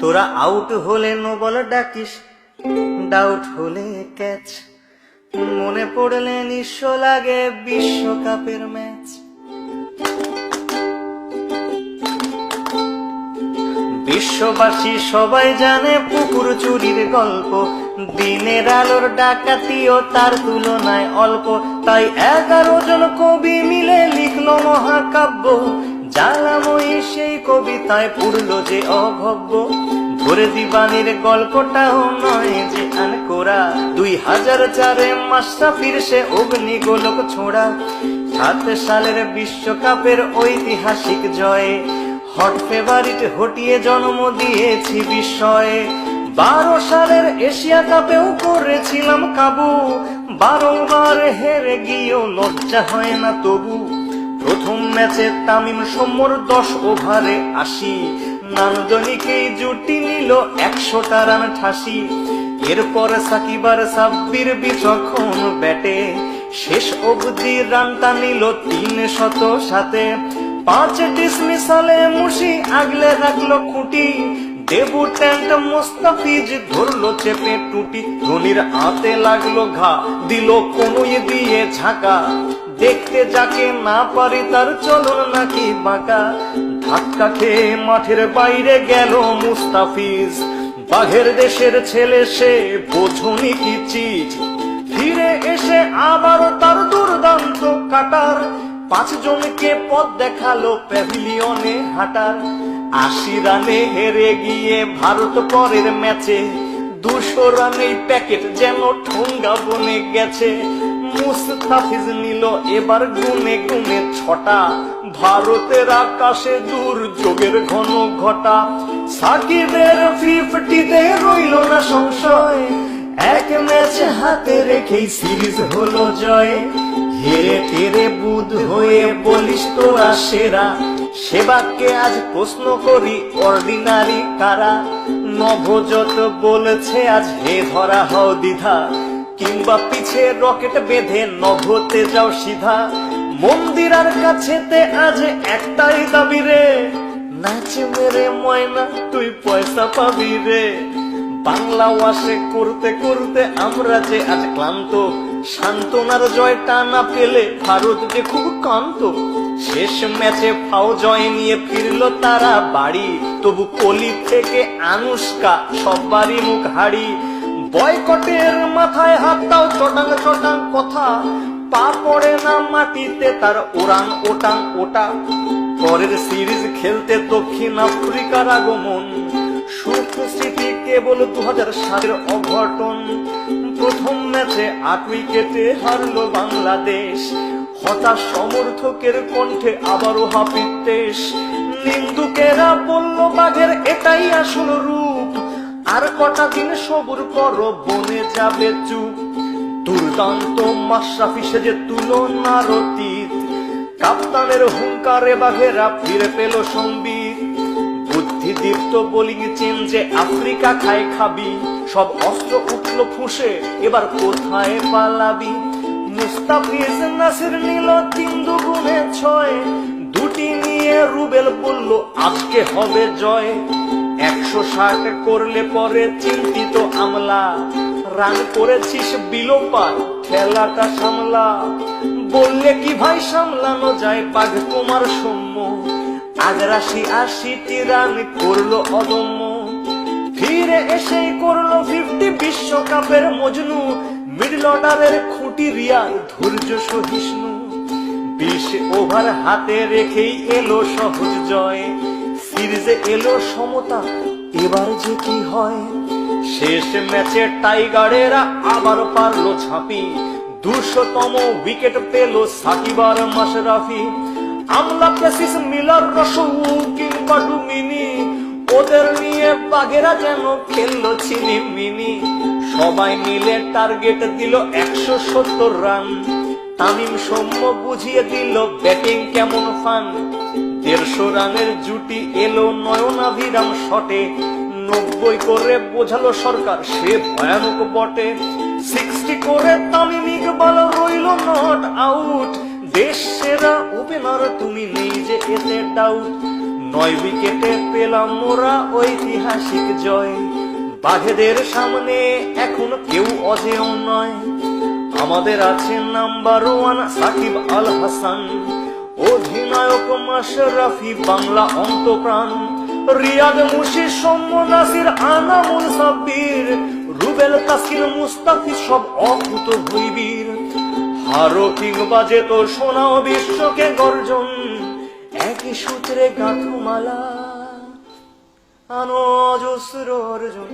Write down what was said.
তোরা আউট হলে no ball ডাকিস, doubt হলে ক্যাচ, মনে পড়লে নিঃস্ব লাগে বিশ্বকাপের ম্যাচ। বিশ্ববাসী সবাই জানে পুকুর চুরির গল্প, দিনের আলোর ডাকাতিও তার তুলনায় অল্প। তাই 11 জন কবি মিলে লিখলো মহাকাব্য, জ্বালাময়ী সেই কবিতায় পুরল যে অভব্য। ভোরে দিবানির গল্পটাও নয় যে আনকোরা, 2004-এ মাশরাফির সে অগ্নিগোলক ছোড়া। 7 সালের বিশ্বকাপের ঐতিহাসিক জয়ে হট ফেভারিট হটিয়ে জন্ম দিয়েছি বিস্ময়ে। 12 সালের এশিয়া কাপেও করেছিলাম কাবু, 12 বার হেরে গিয়েও লজ্জা হয় না তবু। প্রথম ম্যাচে তামিম সৌম্যর 10 ওভারে 80, নান্দনিকেই জুটি নিল 100টা রান ঠাসি। এরপর সাকিব আর সাব্বির বিচক্ষণ ব্যাটে শেষ অবধি রানটা নিল 307। 5 ডিসমিসালে মুশি আগলে রাখলো খুঁটি, ডেবুট্যান্ট মোস্তাফিজ ধরলো চেপে টুটি। ধোনির হাতে লাগলো ঘা, দিল কনুই দিয়ে ঝাঁকা, দেখতে যাকে না পারি তার চলন নাকি বাঁকা। ধাক্কা খেয়ে মাঠের বাইরে গেল মুস্তাফিজ, বাঘের দেশের ছেলে সে বোঝনি কি চিজ। ফিরে এসে আবারও তার দুর্দান্ত কাটার, 5 জনকে পথ দেখালো প্যাভিলিয়নে হাঁটার। 80 রানে হেরে গিয়ে ভারত পরের ম্যাচে 200 রানেই প্যাকেট যেন ঠোঙ্গা বনে গেছে। মুস্তাফিজ নিল এবার গুনে গুনে 6টা, ভারতের আকাশে দুর্যোগের ঘন ঘটা। সাকিবের 50-তে রইল না সংশয়, 1 ম্যাচ হাতে রেখেই সিরিজ হলো জয়। হেরে টেরে বুধ হয়ে বলিস তোরা সেরা, সেবাকে আজ প্রশ্ন করি অর্ডিনারি কারা। নভোজত বলেছে আজ হে ধরা হও দ্বিধা, কিংবা পিছে রকেট বেঁধে নভতে যাও সিধা। মন্দিরার কাছেতে আজ একটাই দাবি রে, নাচ মেরে ময়না তুই পয়সা পাবি রে। বাংলা ওয়াশে করতে করতে আমরা যে আজ ক্লান্ত, সান্ত্বনার জয়টা না পেলে ভারত যে খুব কান্ত। শেষ ম্যাচে ফাও জয় নিয়ে ফিরলো তারা বাড়ি, তবু কোহলি থেকে আনুষ্কা সবারই মুখ হাড়ি। বয়কটের মাথায় হাত দাও চটাং চটাং কথা, পা পড়ে না মাটিতে তার ওরাং ওটাং ওটা। পরের সিরিজ খেলতে দক্ষিণ আফ্রিকার আগমন, সুখ স্মৃতি কেবল 2007-এর অঘটন। প্রথম ম্যাচে 8 উইকেটে হারলো বাংলাদেশ, হতাশ সমর্থকের কণ্ঠে আবারও হাপিত্তেশ। নিন্দুকেরা বলল বাঘের এটাই আসল রূপ, আর কটা দিন সবুর করো বনে যাবে চুপ। দুর্দান্ত মাশরাফি সেজে তুলনার অতীত, কাপ্তানের হুঙ্কারে বাঘেরা ফিরে পেল সম্বিত। বুদ্ধিদীপ্ত বোলিং চেঞ্জে আফ্রিকা খায় খাবি, সব অস্ত্র উঠলো ফুঁসে এবার কোথায় পালাবি। মুস্তাফিজ নাসির নিল 3 দুগুণে 6, 2টি নিয়ে রুবেল বলল আজকে হবে জয়। 160 করলে পরে চিন্তিত আমলা, রান করেছিস বিলোপার খেলাটা সামলা। বললে কি ভাই সামলানো যায় বাঘ তোমার সৌম্য, আজ 80টি রান করলো অদম্য। ফিরে এসেই করলো 50 বিশ্বকাপের মজনু, মিডল অর্ডারের খুঁটি রিয়াল ধৈর্য সহিষ্ণু। 20 ওভার হাতে রেখেই এলো সহজ জয়, সিরিজে এলো সমতা এবার যে কি হয়। শেষ ম্যাচে টাইগারেরা আবার পারলো ঝাঁপি, 200তম উইকেট পেল সাকিব আর মাশরাফি। আমলা প্রেসিস মিলার রসৌ কিংবা ডুমিনি, ওদের নিয়ে বাঘেরা যেন খেললো চিনি মিনি। সবাই মিলে টার্গেট দিল 170 রান, তামিম সৌম্য বুঝিয়ে দিল ব্যাটিং কেমন ফান। 150 রানের জুটি এলো নয়নাভিরাম শটে, 90 করে বোঝালো সরকার সে ভয়ানক বটে। 60 করে তামিম ইকবাল রইল নট আউট, দেশ সেরা ওপেনার তুমি নেই যে এতে ডাউট। 9 উইকেটে পেলাম মোরা ঐতিহাসিক জয়। বাঘেদের সামনে এখন কেউ অজেয় নয়। আমাদের আছে নাম্বার 1 সাকিব আল হাসান, অধিনায়ক মাশরাফি বাংলা অন্তপ্রাণ, রিয়াদ মুশি সৌম্য নাসির আনামুল সাব্বির, রুবেল তাসকিন মুস্তাফিজ সব অকুত ভৈবীর। হারো কিংবা যেত শোনাও বিশ্বকে গর্জন, একই সূত্রে গাঁথো মালা আনো অজস্র অর্জন।